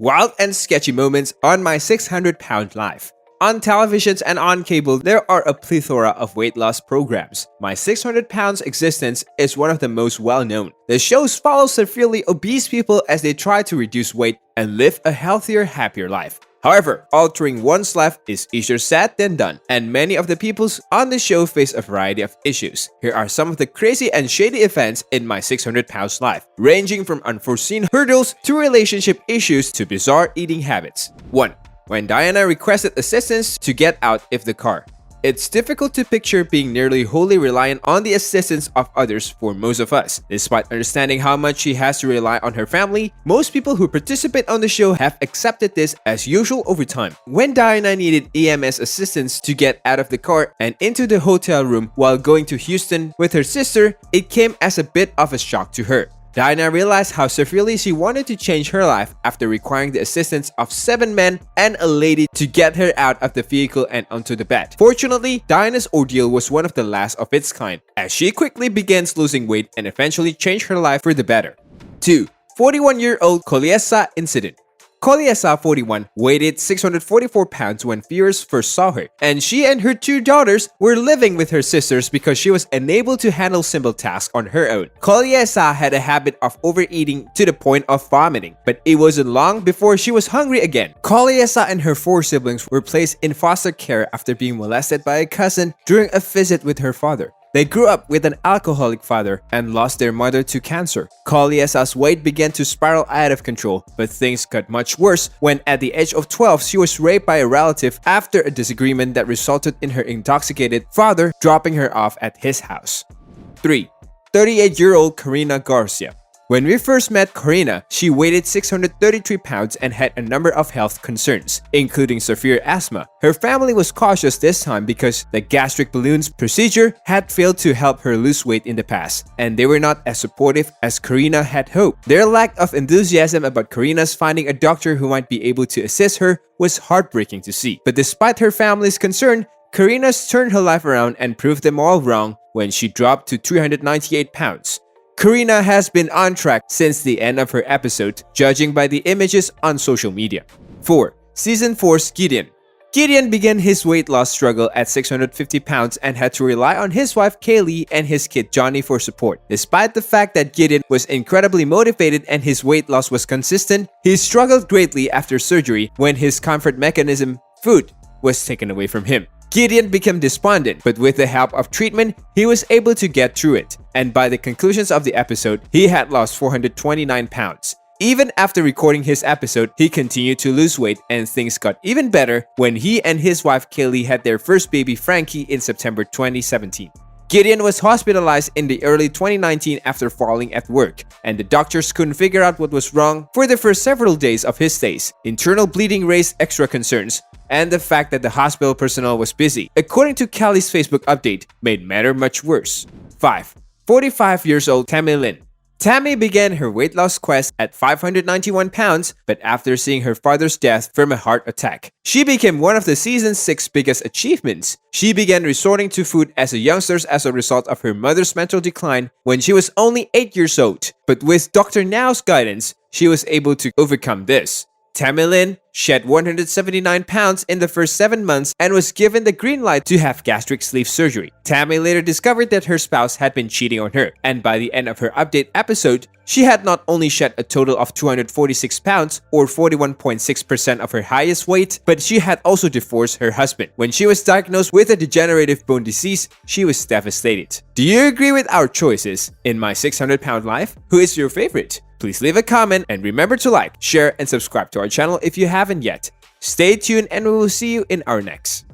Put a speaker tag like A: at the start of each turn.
A: Wild and sketchy moments on my 600-pound life. On televisions and on cable, there are a plethora of weight loss programs. My 600 pounds existence is one of the most well-known. The shows follow severely obese people as they try to reduce weight and live a healthier, happier life. However, altering one's life is easier said than done, and many of the people on the show face a variety of issues. Here are some of the crazy and shady events in my 600 pounds life, ranging from unforeseen hurdles to relationship issues to bizarre eating habits. 1. When Diana requested assistance to get out of the car. It's difficult to picture being nearly wholly reliant on the assistance of others for most of us. Despite understanding how much she has to rely on her family, most people who participate on the show have accepted this as usual over time. When Diana needed EMS assistance to get out of the car and into the hotel room while going to Houston with her sister, it came as a bit of a shock to her. Diana realized how severely she wanted to change her life after requiring the assistance of 7 men and a lady to get her out of the vehicle and onto the bed. Fortunately, Diana's ordeal was one of the last of its kind, as she quickly begins losing weight and eventually changed her life for the better. 2. 41-year-old Koliesa incident. Koliesa, 41, weighed 644 pounds when viewers first saw her, and she and her 2 daughters were living with her sisters because she was unable to handle simple tasks on her own. Koliesa had a habit of overeating to the point of vomiting, but it wasn't long before she was hungry again. Koliesa and her 4 siblings were placed in foster care after being molested by a cousin during a visit with her father. They grew up with an alcoholic father and lost their mother to cancer. Koliesa's weight began to spiral out of control, but things got much worse when at the age of 12 she was raped by a relative after a disagreement that resulted in her intoxicated father dropping her off at his house. 3. 38-year-old Karina Garcia. When we first met Karina, she weighed 633 pounds and had a number of health concerns, including severe asthma. Her family was cautious this time because the gastric balloons procedure had failed to help her lose weight in the past, and they were not as supportive as Karina had hoped. Their lack of enthusiasm about Karina's finding a doctor who might be able to assist her was heartbreaking to see. But despite her family's concern, Karina's turned her life around and proved them all wrong when she dropped to 398 pounds. Karina has been on track since the end of her episode, judging by the images on social media. 4. Season 4's Gideon. Gideon began his weight loss struggle at 650 pounds and had to rely on his wife Kaylee and his kid Johnny for support. Despite the fact that Gideon was incredibly motivated and his weight loss was consistent, he struggled greatly after surgery when his comfort mechanism, food, was taken away from him. Gideon became despondent, but with the help of treatment, he was able to get through it. And by the conclusions of the episode, he had lost 429 pounds. Even after recording his episode, he continued to lose weight, and things got even better when he and his wife Kaylee had their first baby Frankie in September 2017. Gideon was hospitalized in the early 2019 after falling at work, and the doctors couldn't figure out what was wrong for the first several days of his stays. Internal bleeding raised extra concerns, and the fact that the hospital personnel was busy, according to Kelly's Facebook update, made matter much worse. 5. 45 years old Tammy Lynn. Tammy began her weight loss quest at 591 pounds, but after seeing her father's death from a heart attack, she became one of the season's 6 biggest achievements. She began resorting to food as a youngster as a result of her mother's mental decline when she was only 8 years old. But with Dr. Now's guidance, she was able to overcome this. Tammy Lynn shed 179 pounds in the first 7 months and was given the green light to have gastric sleeve surgery. Tammy later discovered that her spouse had been cheating on her, and by the end of her update episode, she had not only shed a total of 246 pounds or 41.6% of her highest weight, but she had also divorced her husband. When she was diagnosed with a degenerative bone disease, she was devastated. Do you agree with our choices in my 600-pound life? Who is your favorite? Please leave a comment and remember to like, share, and subscribe to our channel if you haven't yet. Stay tuned and we will see you in our next.